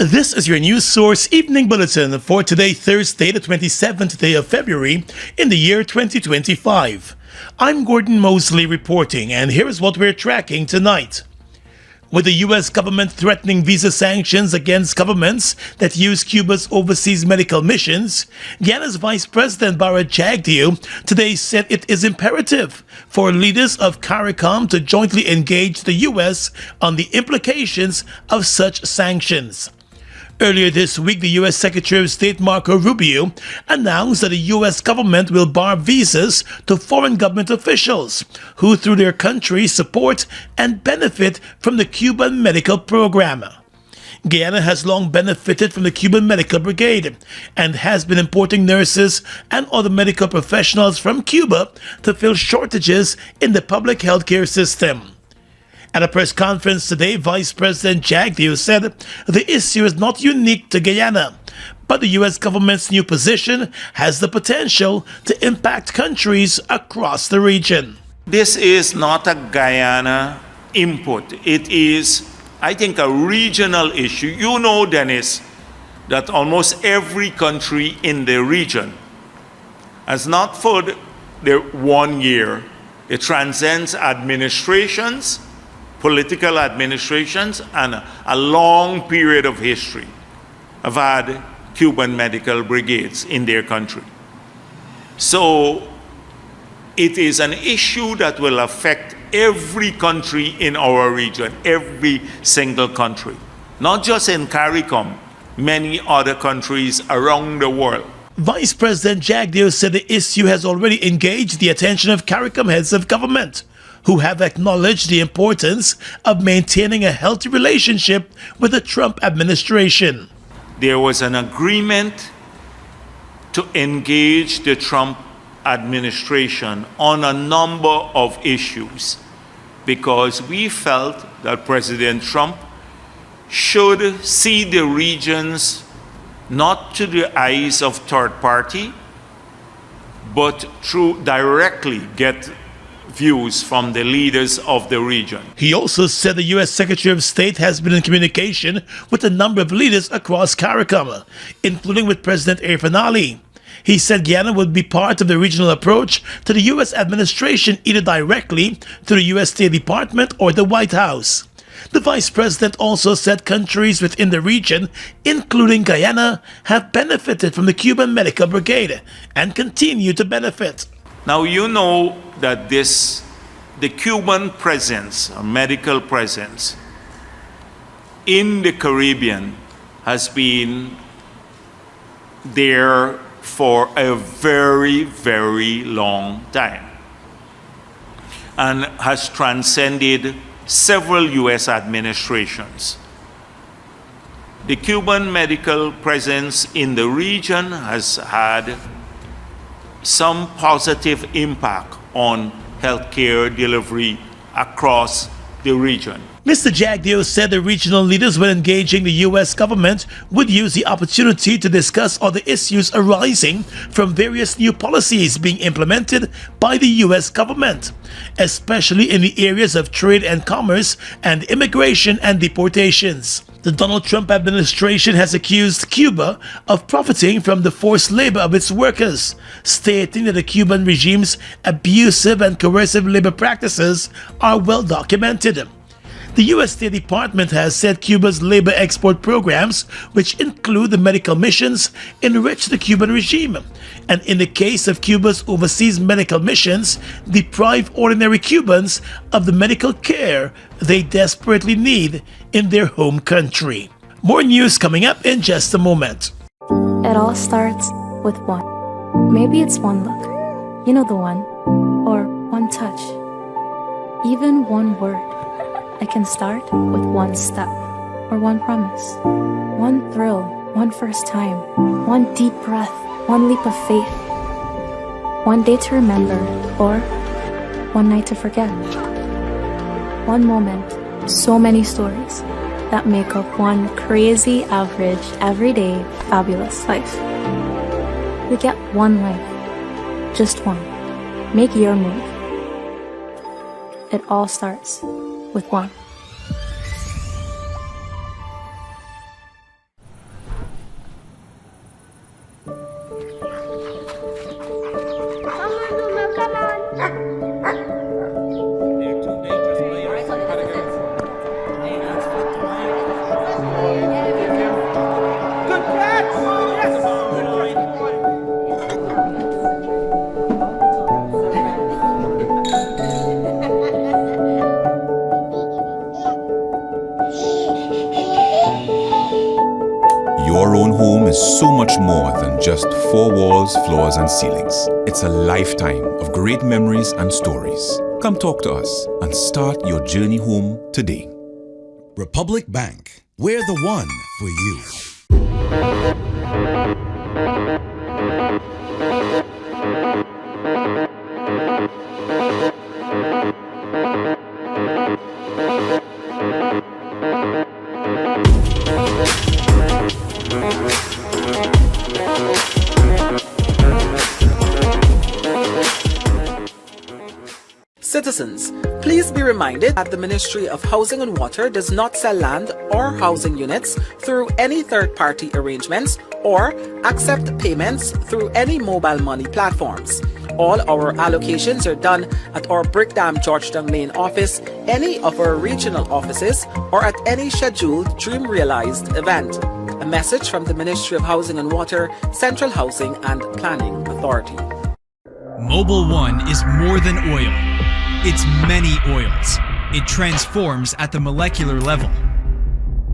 This is your news source evening bulletin for today, Thursday, the 27th day of February in the year 2025. I'm Gordon Mosley reporting, and here is what we're tracking tonight. With the U.S. government threatening visa sanctions against governments that use Cuba's overseas medical missions, Guyana's Vice President Barra Jagdeo today said it is imperative for leaders of CARICOM to jointly engage the U.S. on the implications of such sanctions. Earlier this week, the U.S. Secretary of State Marco Rubio announced that the U.S. government will bar visas to foreign government officials who, through their country, support and benefit from the Cuban medical program. Guyana has long benefited from the Cuban Medical Brigade and has been importing nurses and other medical professionals from Cuba to fill shortages in the public healthcare system. At a press conference today, Vice President Jagdeo said the issue is not unique to Guyana, but the U.S. government's new position has the potential to impact countries across the region. This is not a Guyana input. It is, I think, a regional issue. You know, Dennis, that almost every country in the region has not for the 1 year. It transcends administrations, political administrations, and a long period of history have had Cuban medical brigades in their country. So it is an issue that will affect every country in our region, every single country, not just in CARICOM, many other countries around the world. Vice President Jagdeo said the issue has already engaged the attention of CARICOM heads of government, who have acknowledged the importance of maintaining a healthy relationship with the Trump administration. There was an agreement to engage the Trump administration on a number of issues because we felt that President Trump should see the regions not through the eyes of third party, but through directly get views from the leaders of the region. He also said the U.S. Secretary of State has been in communication with a number of leaders across CARICOM, including with President Irfan Ali. He said Guyana would be part of the regional approach to the U.S. administration either directly through the U.S. State Department or the White House. The Vice President also said countries within the region, including Guyana, have benefited from the Cuban Medical Brigade and continue to benefit. Now, you know that the Cuban presence, a medical presence, in the Caribbean has been there for a very, very long time and has transcended several U.S. administrations. The Cuban medical presence in the region has had some positive impact on healthcare delivery across the region. Mr. Jagdeo said the regional leaders, when engaging the U.S. government, would use the opportunity to discuss other issues arising from various new policies being implemented by the U.S. government, especially in the areas of trade and commerce and immigration and deportations. The Donald Trump administration has accused Cuba of profiting from the forced labor of its workers, stating that the Cuban regime's abusive and coercive labor practices are well documented. The U.S. State Department has said Cuba's labor export programs, which include the medical missions, enrich the Cuban regime, and in the case of Cuba's overseas medical missions, deprive ordinary Cubans of the medical care they desperately need in their home country. More news coming up in just a moment. It all starts with one. Maybe it's one look, you know the one, or one touch, even one word. It can start with one step, or one promise, one thrill, one first time, one deep breath, one leap of faith, one day to remember, or one night to forget. One moment, so many stories that make up one crazy, average, everyday, fabulous life. We get one life, just one. Make your move. It all starts with one. just 4 walls, floors, and ceilings. It's a lifetime of great memories and stories. Come talk to us and start your journey home today. Republic Bank, we're the one for you. Citizens, please be reminded that the Ministry of Housing and Water does not sell land or housing units through any third-party arrangements or accept payments through any mobile money platforms. All our allocations are done at our Brickdam Georgetown Lane office, any of our regional offices, or at any scheduled Dream Realized event. A message from the Ministry of Housing and Water, Central Housing and Planning Authority. Mobile One is more than oil. It's many oils. It transforms at the molecular level.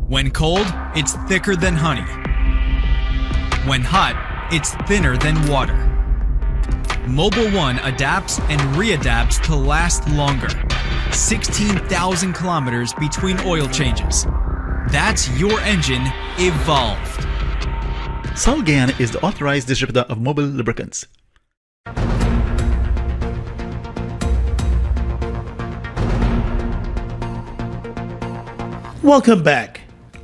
When cold, it's thicker than honey. When hot, it's thinner than water. Mobile One adapts and readapts to last longer. 16,000 kilometers between oil changes. That's your engine evolved. Sol Guyana is the authorized distributor of mobile lubricants. Welcome back.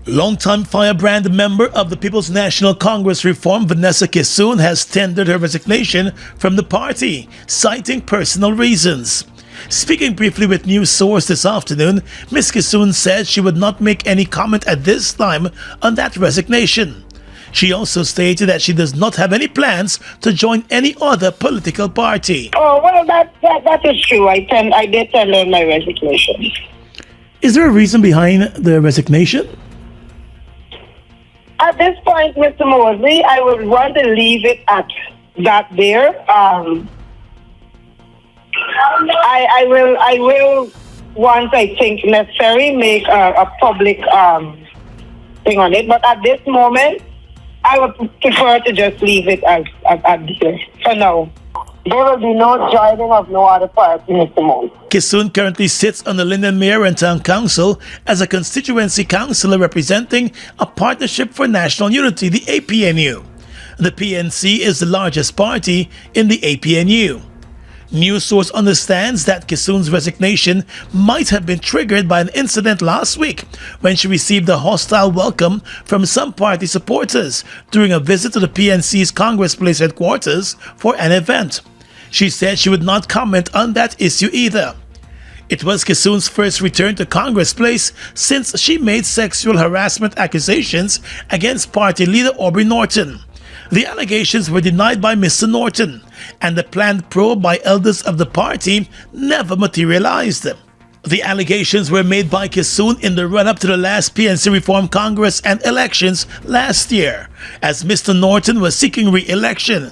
Longtime firebrand member of the People's National Congress Reform, Vanessa Kissoon, has tendered her resignation from the party, citing personal reasons. Speaking briefly with News Source this afternoon, Ms. Kissoon said she would not make any comment at this time on that resignation. She also stated that she does not have any plans to join any other political party. Oh, well, that is true. I did tender my resignation. Is there a reason behind the resignation? At this point, Mr. Mosley, I would want to leave it at that there. I will, once I think necessary, make a public thing on it. But at this moment, I would prefer to just leave it as there for now. There will be no joining of no other party, Mr. Mosley. Kissoon currently sits on the Linden Mayor and Town Council as a constituency councillor representing a Partnership for National Unity, the APNU. The PNC is the largest party in the APNU. News Source understands that Kissoon's resignation might have been triggered by an incident last week when she received a hostile welcome from some party supporters during a visit to the PNC's Congress Place headquarters for an event. She said she would not comment on that issue either. It was Kissoon's first return to Congress Place since she made sexual harassment accusations against party leader Aubrey Norton. The allegations were denied by Mr. Norton, and the planned probe by elders of the party never materialized. The allegations were made by Kissoon in the run-up to the last PNC Reform Congress and elections last year, as Mr. Norton was seeking re-election.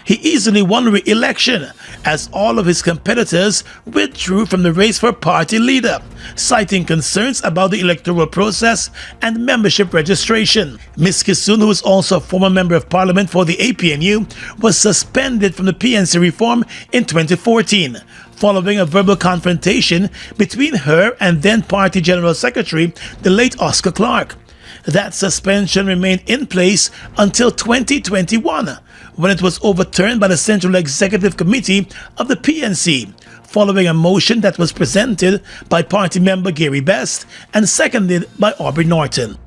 He easily won re-election as all of his competitors withdrew from the race for party leader, citing concerns about the electoral process and membership registration. Ms. Kissoon, who is also a former member of parliament for the APNU, was suspended from the PNC Reform in 2014, following a verbal confrontation between her and then party general secretary, the late Oscar Clark. That suspension remained in place until 2021, when it was overturned by the Central Executive Committee of the PNC, following a motion that was presented by party member Gary Best and seconded by Aubrey Norton.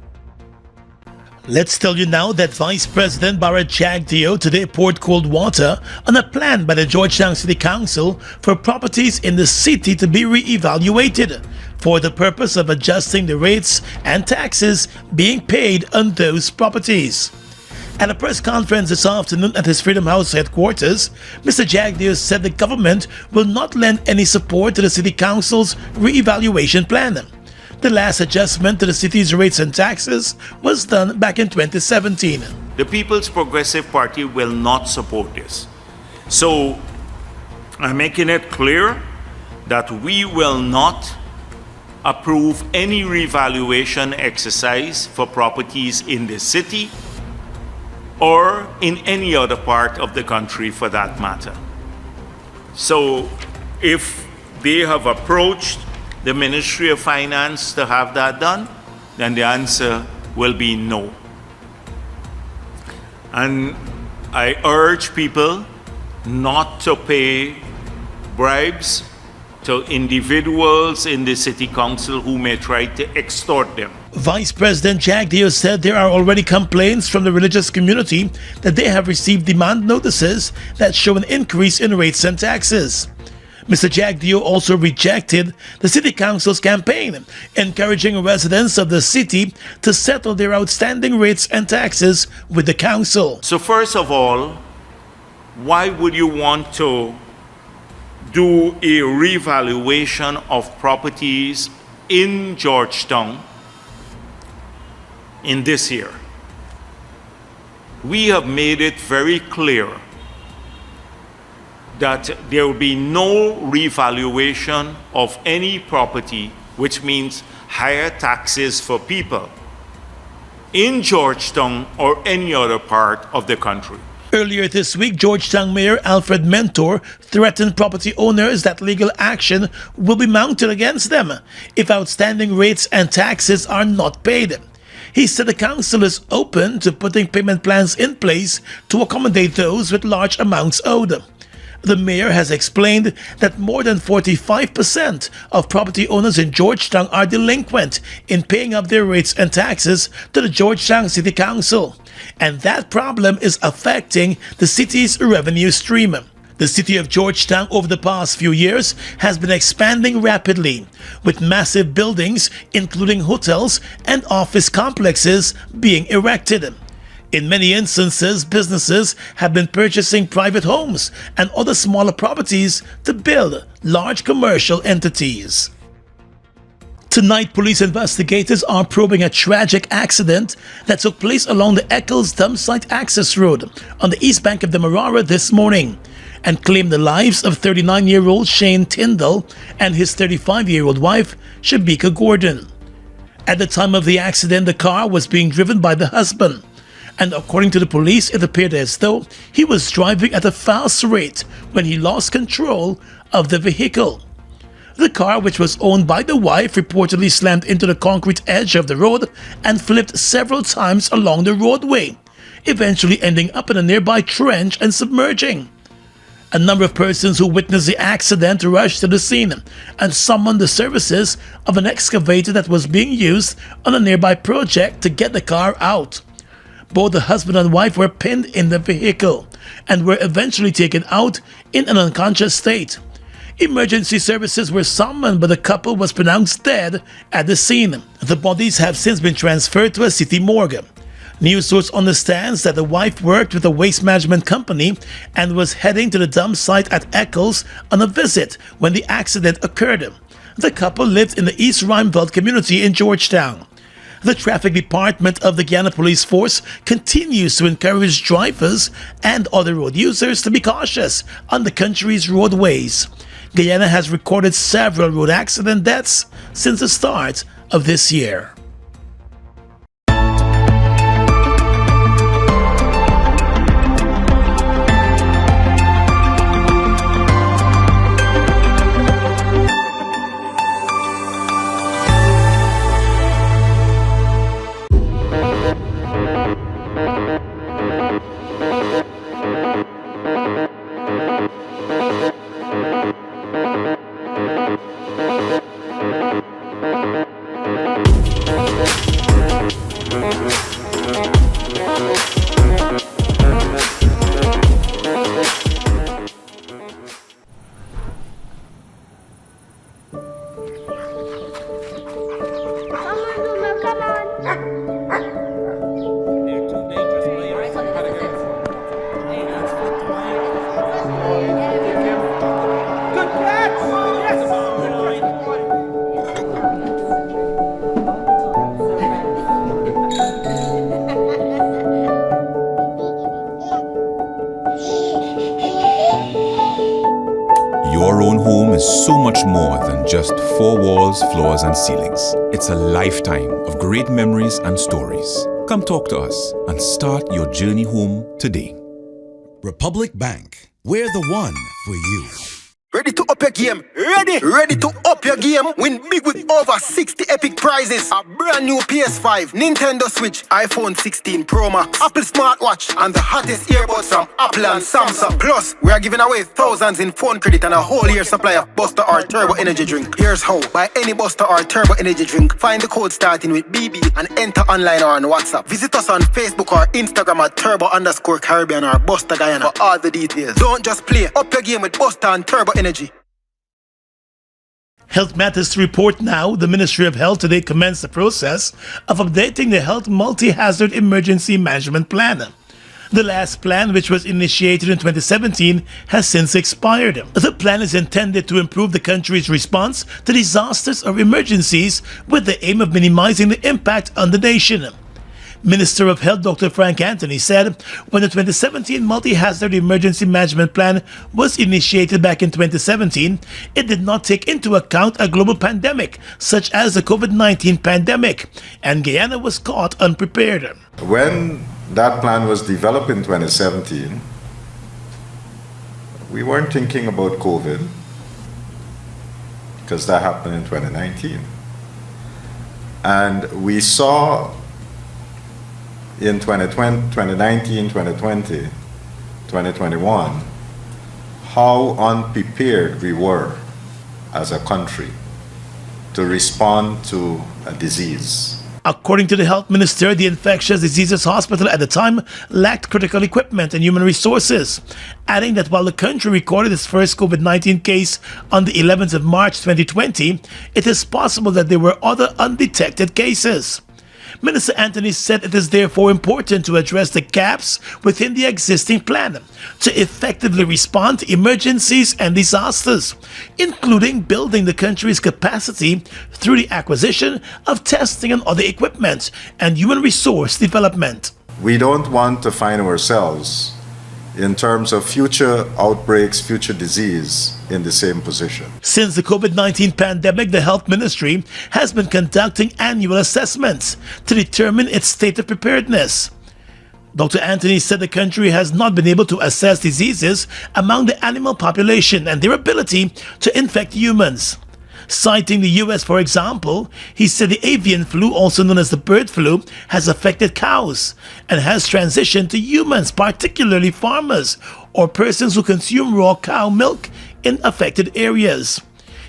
Let's tell you now that Vice President Bharat Jagdeo today poured cold water on a plan by the Georgetown City Council for properties in the city to be re-evaluated for the purpose of adjusting the rates and taxes being paid on those properties. At a press conference this afternoon at his Freedom House headquarters, Mr. Jagdeo said the government will not lend any support to the City Council's re-evaluation plan. The last adjustment to the city's rates and taxes was done back in 2017. The People's Progressive Party will not support this. So I'm making it clear that we will not approve any revaluation exercise for properties in the city or in any other part of the country for that matter. So if they have approached the Ministry of Finance to have that done, then the answer will be no. And I urge people not to pay bribes to individuals in the city council who may try to extort them. Vice President Jack Dio said there are already complaints from the religious community that they have received demand notices that show an increase in rates and taxes. Mr. Jack Dio also rejected the city council's campaign, encouraging residents of the city to settle their outstanding rates and taxes with the council. So first of all, why would you want to do a revaluation of properties in Georgetown in this year? We have made it very clear that there will be no revaluation of any property, which means higher taxes for people in Georgetown or any other part of the country. Earlier this week, Georgetown Mayor Alfred Mentor threatened property owners that legal action will be mounted against them if outstanding rates and taxes are not paid. He said the council is open to putting payment plans in place to accommodate those with large amounts owed. The mayor has explained that more than 45% of property owners in Georgetown are delinquent in paying up their rates and taxes to the Georgetown City Council, and that problem is affecting the city's revenue stream. The city of Georgetown over the past few years has been expanding rapidly, with massive buildings, including hotels and office complexes, being erected. In many instances, businesses have been purchasing private homes and other smaller properties to build large commercial entities. Tonight, police investigators are probing a tragic accident that took place along the Eccles dump site access road on the east bank of the Marara this morning, and claimed the lives of 39-year-old Shane Tyndall and his 35-year-old wife, Shabika Gordon. At the time of the accident, the car was being driven by the husband, and according to the police, it appeared as though he was driving at a fast rate when he lost control of the vehicle. The car, which was owned by the wife, reportedly slammed into the concrete edge of the road and flipped several times along the roadway, eventually ending up in a nearby trench and submerging. A number of persons who witnessed the accident rushed to the scene and summoned the services of an excavator that was being used on a nearby project to get the car out. Both the husband and wife were pinned in the vehicle and were eventually taken out in an unconscious state. Emergency services were summoned, but the couple was pronounced dead at the scene. The bodies have since been transferred to a city morgue. News source understands that the wife worked with a waste management company and was heading to the dump site at Eccles on a visit when the accident occurred. The couple lived in the East Rheinveld community in Georgetown. The traffic department of the Guyana police force continues to encourage drivers and other road users to be cautious on the country's roadways. Guyana has recorded several road accident deaths since the start of this year. Your own home is so much more than just four walls, floors, and ceilings. It's a lifetime of great memories and stories. Come talk to us and start your journey home today. Republic Bank. We're the one for you. Ready to up your game? Ready to up your game? Win big with over 60 epic prizes. A brand new PS5, Nintendo Switch, iPhone 16 Pro Max, Apple smartwatch, and the hottest earbuds from Apple and Samsung. Plus, we are giving away thousands in phone credit and a whole year supply of Buster or Turbo Energy drink. Here's how. Buy any Buster or Turbo Energy drink, find the code starting with BB and enter online or on WhatsApp. Visit us on Facebook or Instagram at Turbo_Caribbean or Buster Guyana for all the details. Don't just play. Up your game with Buster and Turbo Energy. Health Matters to report now. The Ministry of Health today commenced the process of updating the Health Multi-Hazard Emergency Management Plan. The last plan, which was initiated in 2017, has since expired. The plan is intended to improve the country's response to disasters or emergencies with the aim of minimizing the impact on the nation. Minister of Health Dr. Frank Anthony said when the 2017 Multi-Hazard Emergency Management Plan was initiated back in 2017, it did not take into account a global pandemic such as the COVID-19 pandemic, and Guyana was caught unprepared. When that plan was developed in 2017, we weren't thinking about COVID because that happened in 2019. And we saw in 2019, 2020, 2021, how unprepared we were as a country to respond to a disease. According to the health minister, the infectious diseases hospital at the time lacked critical equipment and human resources, adding that while the country recorded its first COVID-19 case on the 11th of March 2020, it is possible that there were other undetected cases. Minister Anthony said it is therefore important to address the gaps within the existing plan to effectively respond to emergencies and disasters, including building the country's capacity through the acquisition of testing and other equipment and human resource development. We don't want to find ourselves in terms of future outbreaks, future disease, in the same position. Since the COVID-19 pandemic, the Health Ministry has been conducting annual assessments to determine its state of preparedness. Dr. Anthony said the country has not been able to assess diseases among the animal population and their ability to infect humans. Citing the US, for example, he said the avian flu, also known as the bird flu, has affected cows and has transitioned to humans, particularly farmers or persons who consume raw cow milk in affected areas.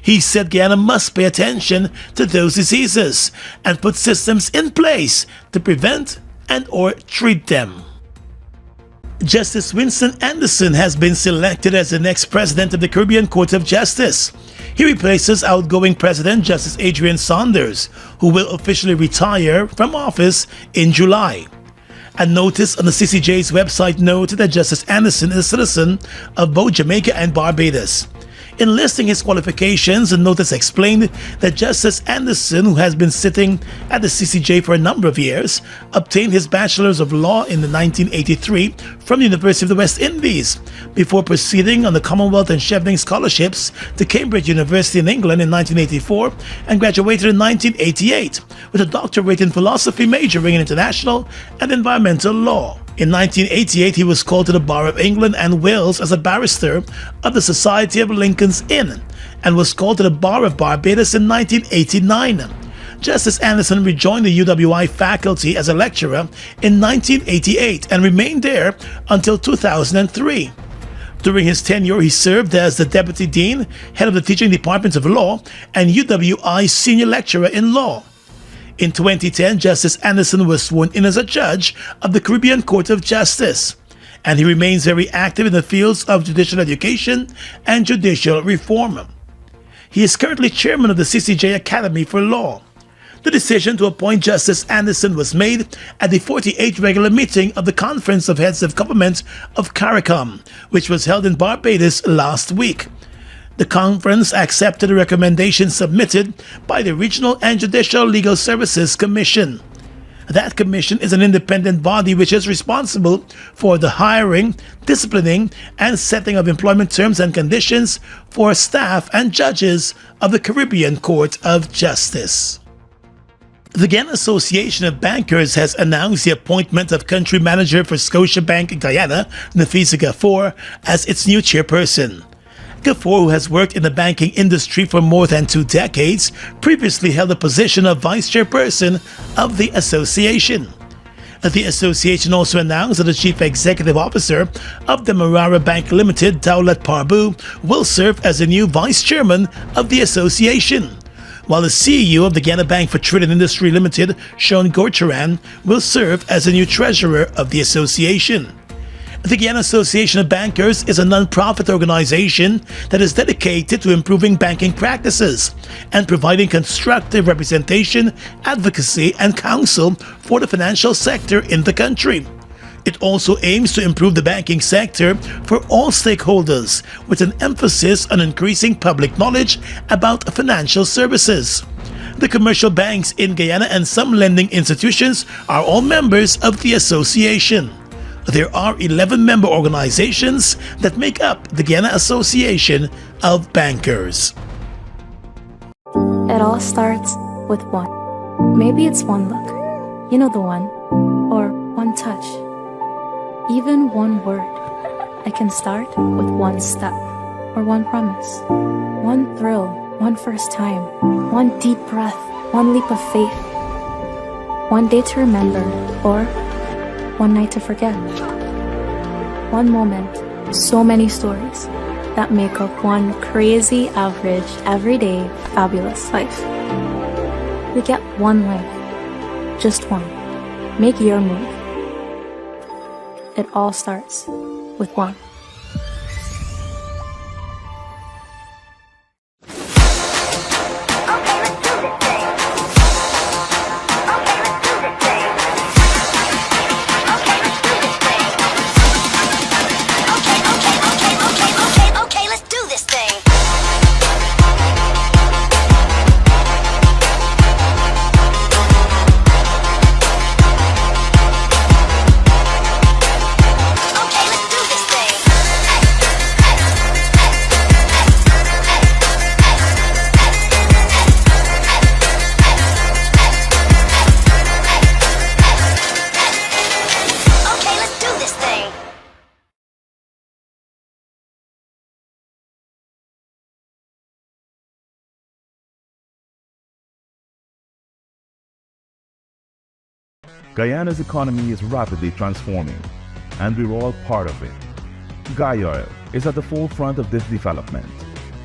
He said Guyana must pay attention to those diseases and put systems in place to prevent and or treat them. Justice Winston Anderson has been selected as the next president of the Caribbean Court of Justice. He replaces outgoing President Justice Adrian Saunders, who will officially retire from office in July. A notice on the CCJ's website noted that Justice Anderson is a citizen of both Jamaica and Barbados. In listing his qualifications, the notice explained that Justice Anderson, who has been sitting at the CCJ for a number of years, obtained his Bachelor's of Law in 1983 from the University of the West Indies, before proceeding on the Commonwealth and Chevening scholarships to Cambridge University in England in 1984 and graduated in 1988 with a doctorate in philosophy majoring in international and environmental law. In 1988, he was called to the Bar of England and Wales as a barrister of the Society of Lincoln's Inn and was called to the Bar of Barbados in 1989. Justice Anderson rejoined the UWI faculty as a lecturer in 1988 and remained there until 2003. During his tenure, he served as the Deputy Dean, head of the Teaching Department of Law, and UWI Senior Lecturer in Law. In 2010, Justice Anderson was sworn in as a judge of the Caribbean Court of Justice, and he remains very active in the fields of judicial education and judicial reform. He is currently chairman of the CCJ Academy for Law. The decision to appoint Justice Anderson was made at the 48th regular meeting of the Conference of Heads of Government of CARICOM, which was held in Barbados last week. The conference accepted a recommendation submitted by the Regional and Judicial Legal Services Commission. That commission is an independent body which is responsible for the hiring, disciplining, and setting of employment terms and conditions for staff and judges of the Caribbean Court of Justice. The Guyana Association of Bankers has announced the appointment of country manager for Scotiabank Guyana, Nafisa Gafour, as its new chairperson. Gafour, who has worked in the banking industry for more than 2 decades, previously held the position of vice chairperson of the association. The association also announced that the chief executive officer of the Marara Bank Limited, Dowlat Parbu, will serve as the new vice chairman of the association, while the CEO of the Guyana Bank for Trade and Industry Limited, Sean Gorcharan, will serve as the new treasurer of the association. The Guyana Association of Bankers is a non-profit organization that is dedicated to improving banking practices and providing constructive representation, advocacy, and counsel for the financial sector in the country. It also aims to improve the banking sector for all stakeholders, with an emphasis on increasing public knowledge about financial services. The commercial banks in Guyana and some lending institutions are all members of the association. There are 11 member organizations that make up the Guyana Association of Bankers. It all starts with one. Maybe it's one look, you know the one, or one touch, even one word. I can start with one step, or one promise, one thrill, one first time, one deep breath, one leap of faith, one day to remember, or one night to forget. One moment, so many stories that make up one crazy, average, everyday, fabulous life. We get one life, just one. Make your move. It all starts with one. Guyana's economy is rapidly transforming, and we're all part of it. Guyana is at the forefront of this development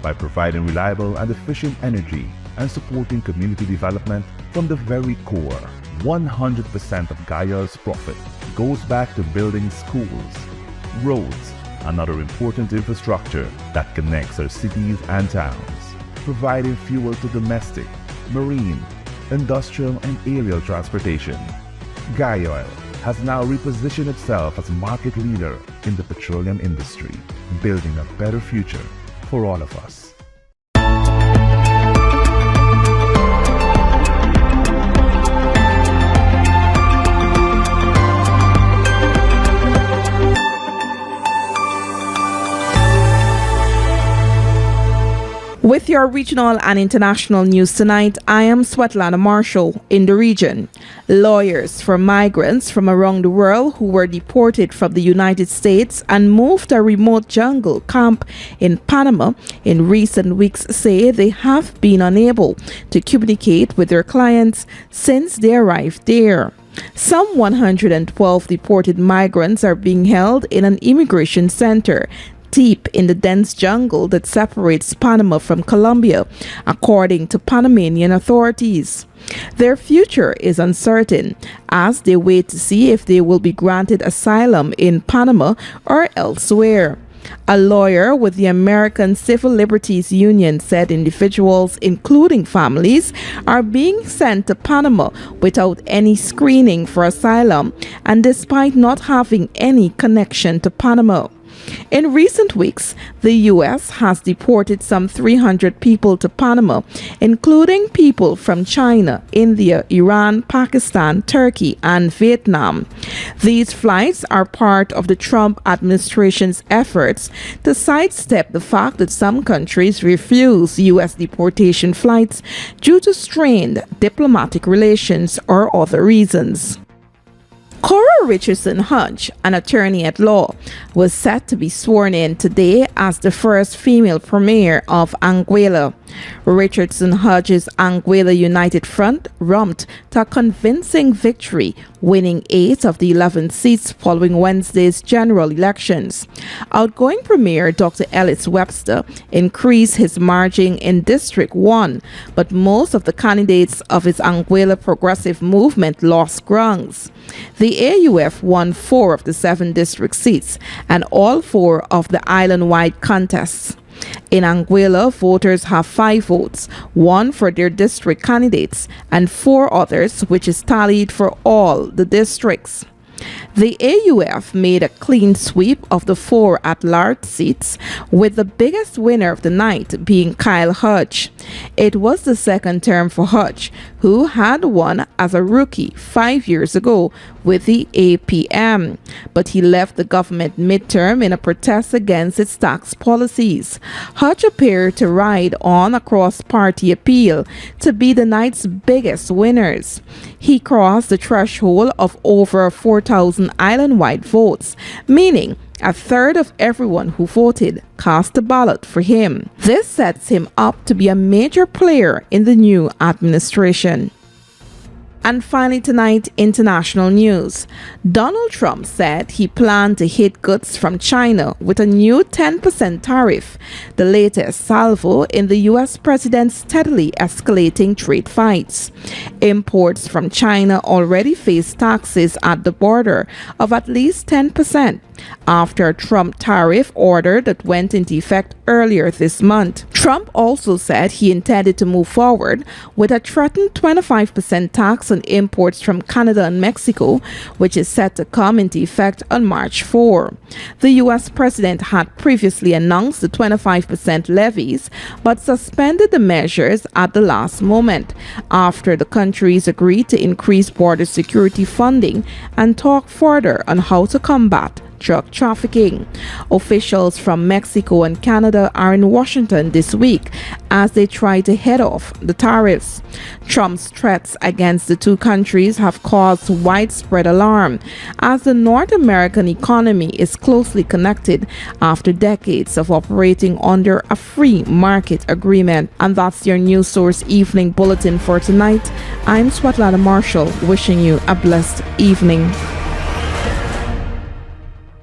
by providing reliable and efficient energy and supporting community development from the very core. 100% of Guyana's profit goes back to building schools, roads, and other important infrastructure that connects our cities and towns, providing fuel to domestic, marine, industrial, and aerial transportation. Guyana has now repositioned itself as a market leader in the petroleum industry, building a better future for all of us. With your regional and international news tonight, I am Svetlana Marshall in the region. Lawyers for migrants from around the world who were deported from the United States and moved to a remote jungle camp in Panama in recent weeks say they have been unable to communicate with their clients since they arrived there. Some 112 deported migrants are being held in an immigration center deep in the dense jungle that separates Panama from Colombia, according to Panamanian authorities. Their future is uncertain as they wait to see if they will be granted asylum in Panama or elsewhere. A lawyer with the American Civil Liberties Union said individuals, including families, are being sent to Panama without any screening for asylum and despite not having any connection to Panama. In recent weeks, the U.S. has deported some 300 people to Panama, including people from China, India, Iran, Pakistan, Turkey, and Vietnam. These flights are part of the Trump administration's efforts to sidestep the fact that some countries refuse U.S. deportation flights due to strained diplomatic relations or other reasons. Cora Richardson Hodge, an attorney at law, was set to be sworn in today as the first female premier of Anguilla. Richardson Hodge's Anguilla United Front romped to a convincing victory, winning 8 of the 11 seats following Wednesday's general elections. Outgoing Premier Dr. Ellis Webster increased his margin in District 1, but most of the candidates of his Anguilla Progressive Movement lost grounds. The AUF won 4 of the 7 district seats and all 4 of the island-wide contests. In Anguilla, voters have 5 votes, 1 for their district candidates and 4 others, which is tallied for all the districts. The AUF made a clean sweep of the 4 at-large seats, with the biggest winner of the night being Kyle Hodge. It was the second term for Hodge, who had won as a rookie 5 years ago with the APM, but he left the government midterm in a protest against its tax policies. Hodge appeared to ride on a cross-party appeal to be the night's biggest winners. He crossed the threshold of over 4,000 island-wide votes, meaning a third of everyone who voted cast a ballot for him. This sets him up to be a major player in the new administration. And finally tonight, international news. Donald Trump said he planned to hit goods from China with a new 10% tariff, the latest salvo in the U.S. president's steadily escalating trade fights. Imports from China already face taxes at the border of at least 10% after a Trump tariff order that went into effect earlier this month. Trump also said he intended to move forward with a threatened 25% tax on imports from Canada and Mexico, which is set to come into effect on March 4. The U.S. president had previously announced the 25% levies, but suspended the measures at the last moment after the countries agreed to increase border security funding and talk further on how to combat drug trafficking. Officials from Mexico and Canada are in Washington this week as they try to head off the tariffs. Trump's threats against the two countries have caused widespread alarm as the North American economy is closely connected after decades of operating under a free market agreement. And that's your News Source Evening Bulletin for tonight. I'm Swatlana Marshall, wishing you a blessed evening.